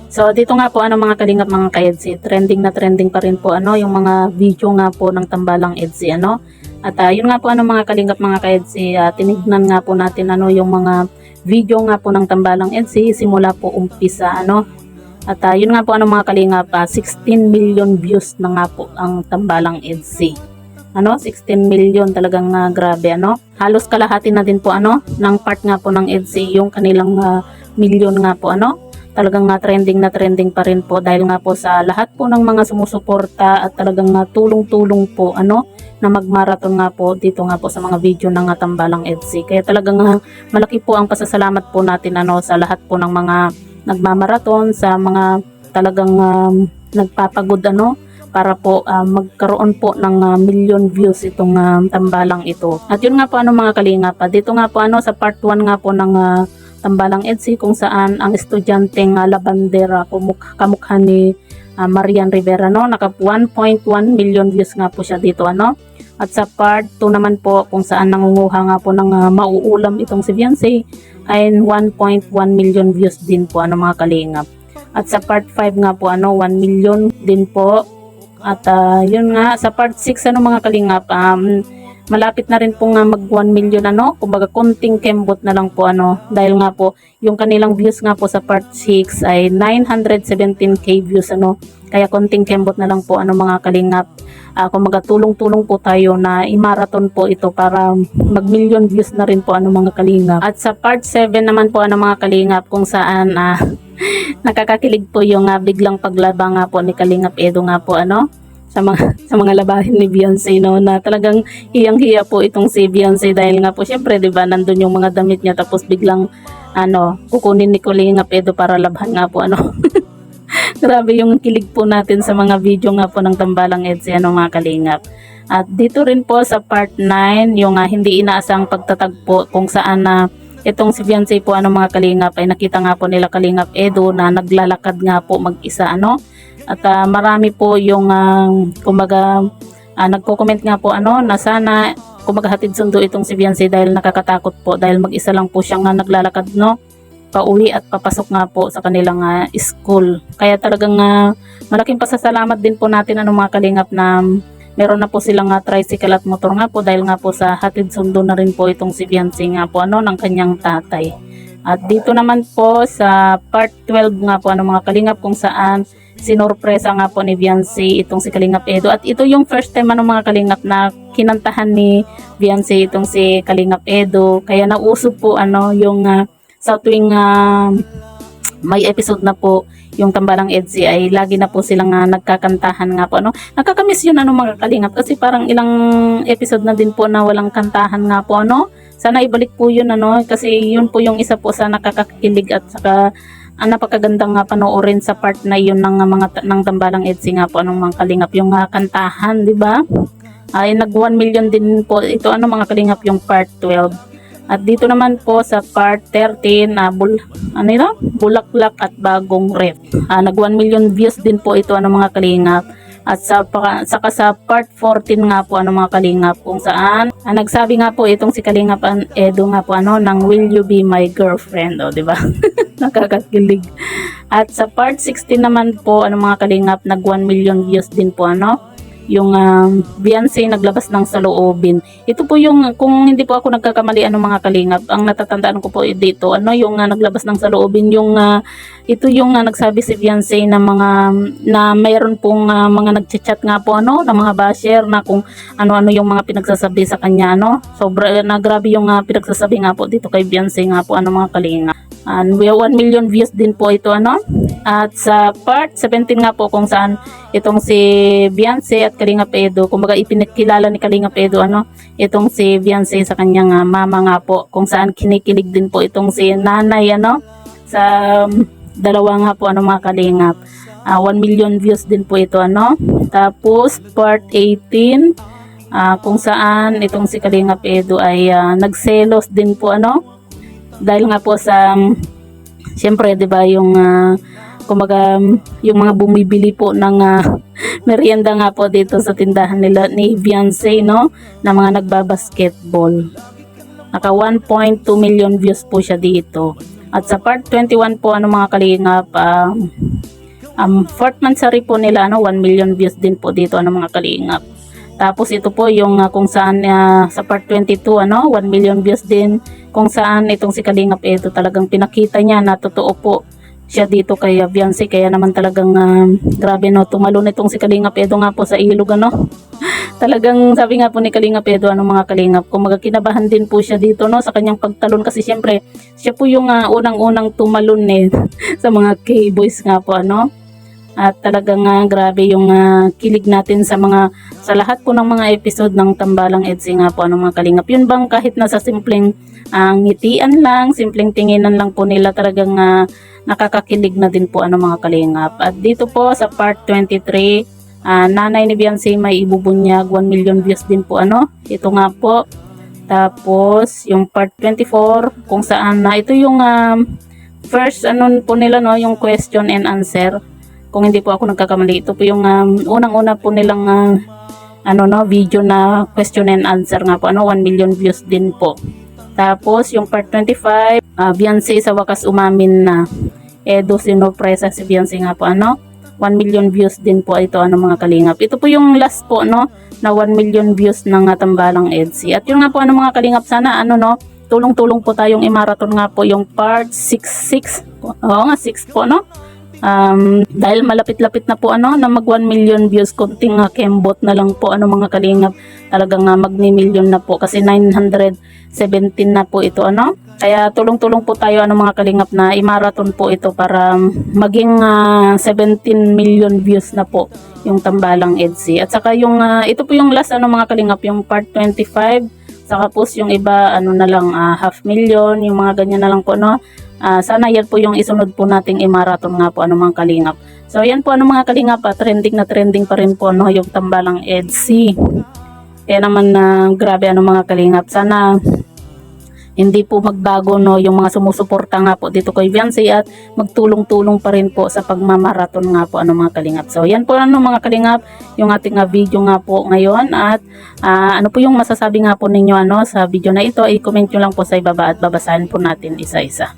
So dito nga po mga kalingap mga ka-EDSI, trending na trending pa rin po yung mga video nga po ng Tambalang EDSI At yun nga po mga kalingap mga ka-EDSI, tinignan nga po natin yung mga video nga po ng Tambalang EDSI simula po umpisa At yun nga po mga kalingap, 16 million views na nga po ang Tambalang EDSI. 16 million talagang grabe Halos kalahati na din po ng part nga po ng EDSI yung kanilang million nga po Talagang trending na trending pa rin po dahil nga po sa lahat po ng mga sumusuporta at talagang tulong-tulong po na magmarathon nga po dito nga po sa mga video ng Tambalang EDSI. Kaya talagang malaki po ang pasasalamat po natin sa lahat po ng mga nagmamarathon, sa mga talagang nagpapagod para po magkaroon po ng million views itong Tambalang ito. At yun nga po mga kalingap, dito nga po sa part 1 nga po ng Tambalang EDSI kung saan ang estudyanteng Labandera kamukha ni Marian Rivera naka 1.1 million views nga po siya dito At sa part 2 naman po kung saan nangunguha nga po ng mauulam itong si Beyonce ay 1.1 million views din po mga kalingap. At sa part 5 nga po 1 million din po. At yun nga sa part 6 mga kalingap, malapit na rin po nga mag 1 million kumbaga konting kembot na lang po dahil nga po yung kanilang views nga po sa part 6 ay 917k views kaya konting kembot na lang po mga kalingap. Kumbaga tulong-tulong po tayo na i-marathon po ito para mag million views na rin po mga kalingap. At sa part 7 naman po mga kalingap kung saan nakakakilig po yung biglang paglaba nga po ni Kalingap Edo nga po sa mga labahin ni Beyonce na talagang hiyang-hiya po itong si Beyonce dahil nga po syempre 'di ba nandun yung mga damit niya tapos biglang kukunin ni Kalingap Edo para labhan nga po Grabe yung kilig po natin sa mga video nga po ng Tambalang EDSI mga kalingap. At dito rin po sa part 9 yung hindi inaasang pagtatagpo kung saan itong si Beyonce po mga kalingap ay nakita nga po nila Kalingap Edo na naglalakad nga po mag-isa At marami po yung kumbaga nagko-comment nga po na sana kumbaga hatid sundo itong si Beyonce dahil nakakatakot po dahil mag-isa lang po siyang naglalakad pauwi at papasok nga po sa kanilang school. Kaya talagang malaking pasasalamat din po natin mga kalingap na meron na po silang tricycle at motor nga po dahil nga po sa hatid sundo na rin po itong si Beyonce nga po ng kanyang tatay. At dito naman po sa part 12 nga po mga kalingap kung saan sinorpresa nga po ni Beyonce itong si Kalingap Edo. At ito yung first time mga kalingap na kinantahan ni Beyonce itong si Kalingap Edo. Kaya nauso po yung sa tuwing may episode na po yung Tambalang EDSI ay lagi na po silang nagkakantahan nga po nakakamiss yun mga kalingap kasi parang ilang episode na din po na walang kantahan nga po sana ibalik po yun kasi yun po yung isa po sa nakakakilig at saka napakagandang panoorin sa part na yun ng mga ng Tambalang EDSI nga po mga kalingap yung kantahan, di ba? Ay nag 1 million din po ito mga kalingap yung part 12. At dito naman po sa part 13 Bulaklak at Bagong Ref. Nag 1 million views din po ito mga kalingap. At saka sa part 14 nga po mga kalingap kung saan nagsabi nga po itong si Kalingap Edo nga po ng Will You Be My Girlfriend di ba? Nakakakilig. At sa part 16 naman po mga kalingap nag 1 million views din po yung Beyonce naglabas ng saloobin. Ito po yung kung hindi po ako nagkakamali mga kalingap, ang natatandaan ko po dito yung naglabas ng saloobin yung ito yung nagsabi si Beyonce na na mayroon pong mga nagchat-chat nga po ng mga basher na kung ano-ano yung mga pinagsasabi sa kanya sobra na grabe yung pinagsasabi nga po dito kay Beyonce nga po mga kalingap. And we have 1 million views din po ito At sa part 17 nga po kung saan itong si Beyonce at Kalingap Edo, kumbaga ipinakilala ni Kalingap Edo itong si Beyonce sa kanyang mama nga po, kung saan kinikilig din po itong si nanay sa dalawa nga po mga kalingap. 1 million views din po ito Tapos part 18 kung saan itong si Kalingap Edo ay nagselos din po dahil nga po sa siyempre 'di ba yung kumbaga yung mga bumibili po ng merienda nga po dito sa tindahan nila ni Beyonce na mga nagbabasketball. Naka 1.2 million views po siya dito. At sa part 21 po mga kalingap, fourth monthsary po nila 1 million views din po dito mga kalingap. Tapos ito po yung kung saan sa part 22 1 million views din, kung saan itong si Kalingap Edo talagang pinakita niya na totoo po siya dito kay Beyonce. Kaya naman talagang grabe tumalon itong si Kalingap Edo nga po sa ilog talagang sabi nga po ni Kalingap Edo mga kalingap, kung magkinabahan din po siya dito sa kanyang pagtalon, kasi syempre siya po yung unang-unang tumalon sa mga K-boys nga po at talagang grabe yung kilig natin sa lahat po ng mga episode ng Tambalang EDSI nga po mga kalingap. Yun bang kahit nasa simpleng ngitian lang, simpleng tinginan lang po nila, talagang nakakakilig na din po mga kalingap. At dito po sa part 23, nanay ni Beyonce may ibubunyag, 1 million views din po ito nga po. Tapos yung part 24 kung saan ito yung first po nila yung question and answer. Kung hindi po ako nagkakamali, ito po yung unang-una po nilang video na question and answer nga po 1 million views din po. Tapos yung part 25, Beyonce sa wakas umamin na. Edo sinurpresa si Beyonce nga po 1 million views din po ito mga kalingap. Ito po yung last po na 1 million views ng Tambalang EDSI. At yun nga po mga kalingap, sana tulong-tulong po tayong i-marathon nga po yung part 66. Oo nga 6 po dahil malapit-lapit na po na mag 1 million views, konting kembot na lang po mga kalingap, talagang magni-million na po kasi 917 na po ito kaya tulong-tulong po tayo mga kalingap na i-marathon po ito para maging 17 million views na po yung Tambalang EDSI. At saka yung ito po yung last mga kalingap, yung part 25, saka po yung iba na lang 500,000, yung mga ganyan na lang po sana yan po yung isunod po nating i-marathon nga po mga kalingap. So yan po mga kalingap, trending na trending pa rin po yung Tambalang EDSI. Kaya naman grabe mga kalingap, sana hindi po magbago yung mga sumusuporta nga po dito kay Beyonce, at magtulong-tulong pa rin po sa pagmamarathon nga po mga kalingap. So yan po mga kalingap yung ating video nga po ngayon. At ano po yung masasabi nga po ninyo sa video na ito, i-comment nyo lang po sa ibaba at babasahin po natin isa-isa.